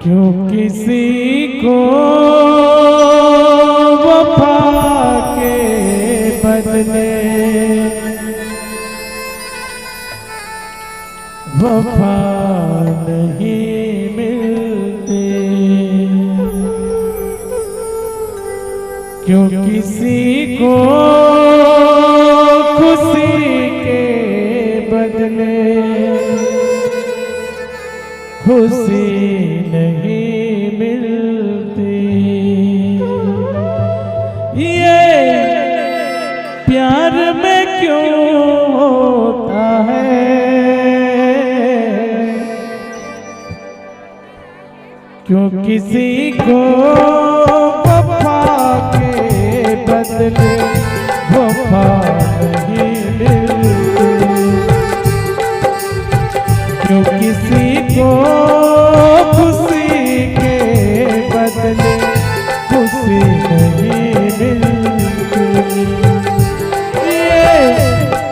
क्यों किसी को वफा के बदले वफा नहीं मिलती, क्यों किसी को खुशी के बदले खुशी नहीं मिलती। ये प्यार में क्यों होता है, क्यों किसी को वफा के बदले वफा नहीं मिलती, क्यों किसी को खुशी के बदले खुशी नहीं मिलती। ये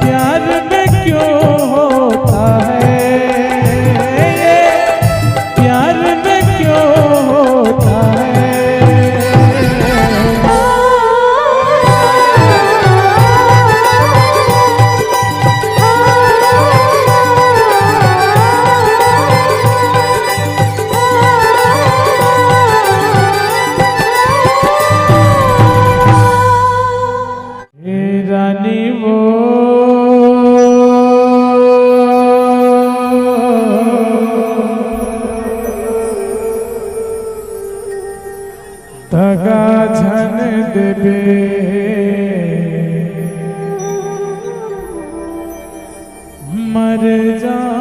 प्यार में क्यों होता है, ये प्यार में क्यों होता है। रानी वो दगा झन देबे मर जाऊं।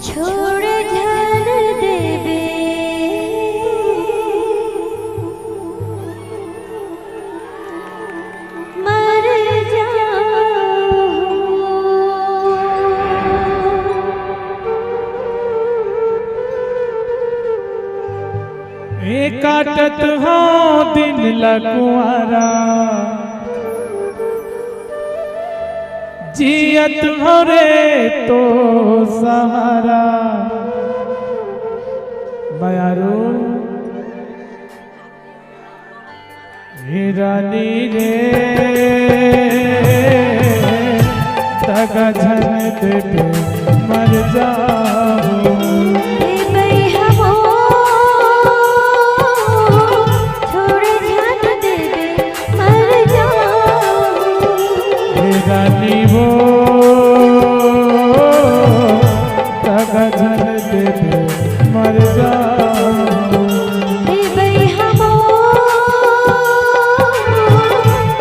छोड़ झन देबे मर जाऊं। काटत हाँ दिन लकुआरा जियत भरे तो सहारा। बयारो रानी रे दगा झन देबे मर जाऊं। रानी वो दगा झन देबे मर जाऊं।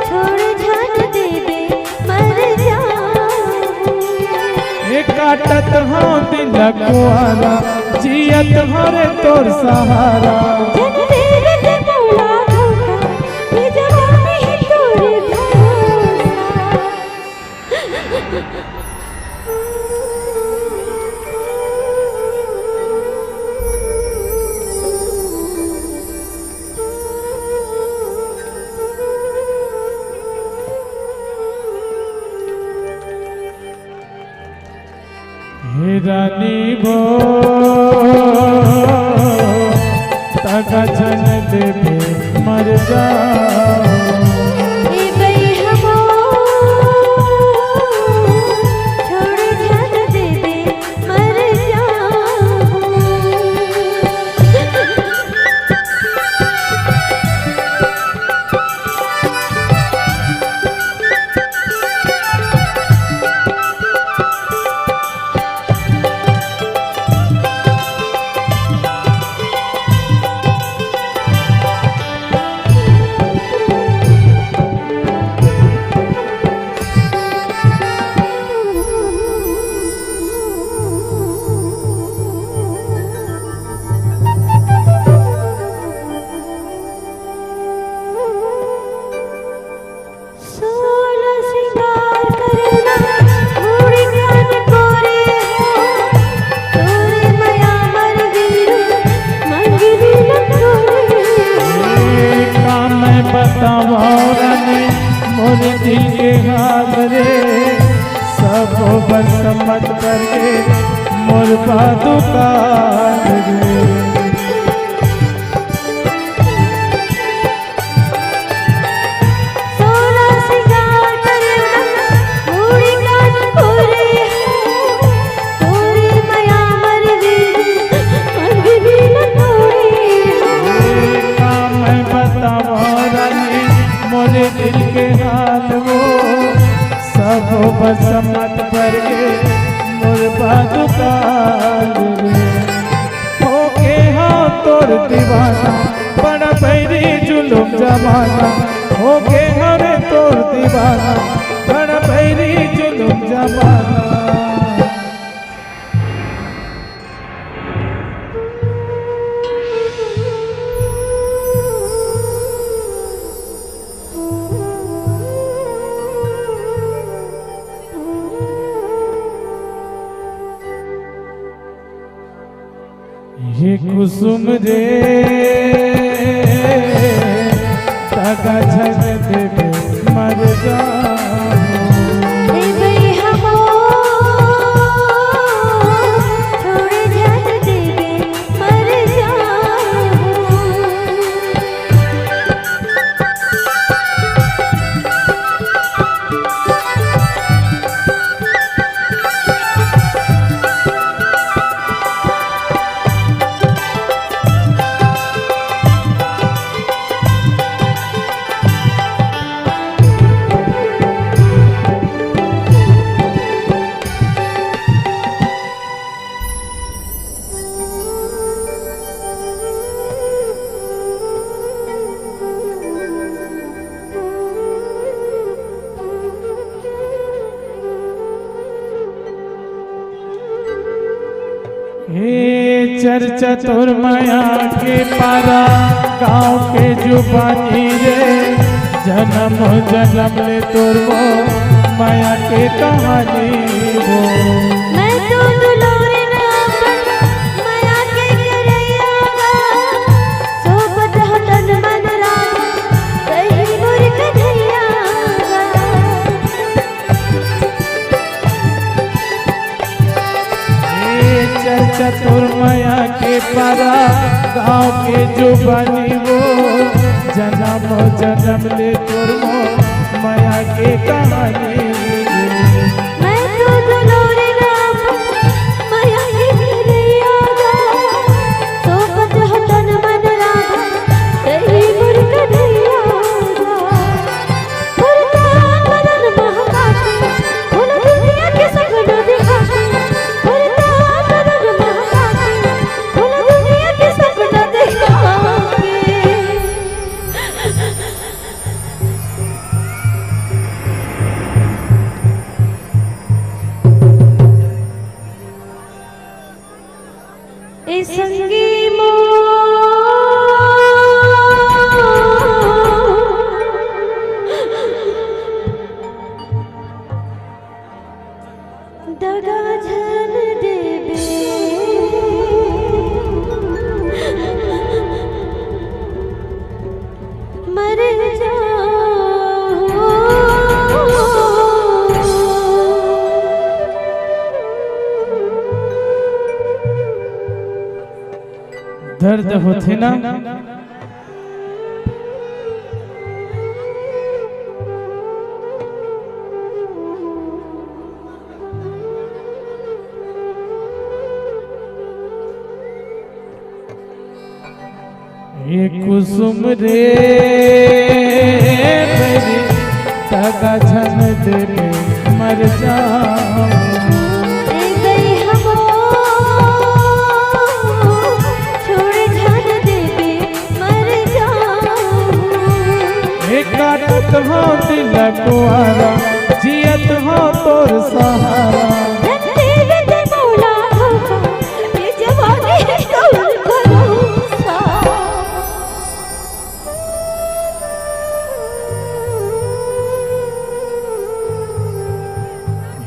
छोड़ झन देबे मर जाऊं। काटत हाँ दिल कुआरा जियत भरे तोर सहारा। रानी वो दगा झन देबे मर जाऊं। पर गे मोर पादुकान गे। सोना सिंगार करे मूड़ी कान कोरे तोरे माया मरदी अंगनी न तोड़े। काम मैं बतावा रानी मोरे दिल के हाल वो सब बसमत पर गे मोर पादुकान गे। होके हाँ तोर दीवाना बड़ा पैरी जुलुम जमाना। होके हरे तोर दीवाना बड़ा पैरी जुलुम जमाना। ये कुसुम रे तगा झग देवे मर जाऊं। ए भई हमो छोड़ जान देवे मर जाऊं। हे चर्चा तोर माया के पारा गाँव के जुबानी रे। जन्म जन्म ले तोर वो माया के कहानी वो। मैं तो दुलारे नापन माया के करैया सोबत हतन मन राम कहीं मोर कन्हैया। हे चर्चा तोर माया के पारा गाँव के जुबानी वो। जन्म जन्म ले तोर वो माया के कहानी वो। मैं तो दुलारे नापन माया के करैया सोबत हतन मन राम कहीं मोर कन्हैया। फुरता बदन महकाते फूल दुनिया के सपना दिखाते। फुरता बदन महकाते फूल दुनिया के सपना दिखाते। ए संगी दगा झन देवे मर दर्द होते ना ये कुसुम रे मेरी तगा झन देवे मर जाऊं। ए गई हमो छोड़ जान देवे मर जाऊं। काटत हो दिल कुआरा जियत हो तोर सहारा। रत्ते रत्ते मौला धोखा ये जवानी है कौन भरोसा।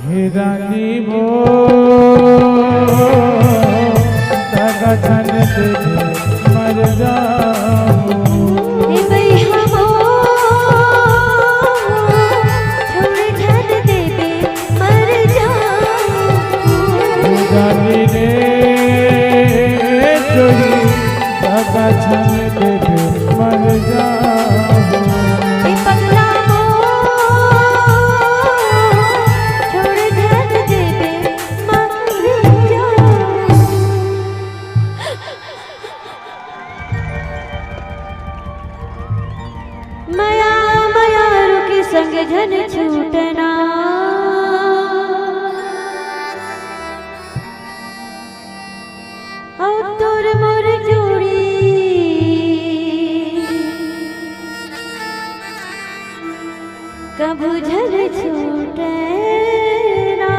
हे रानी जानी रे जोई धागा छन देवे मर जाओ ए पगला हो छोड़ जान देवे मर जाओ माया माया रुके संग जन छूटना तोर मोर जोड़ी कब झल छूटे ना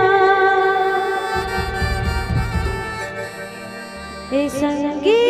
ए संगी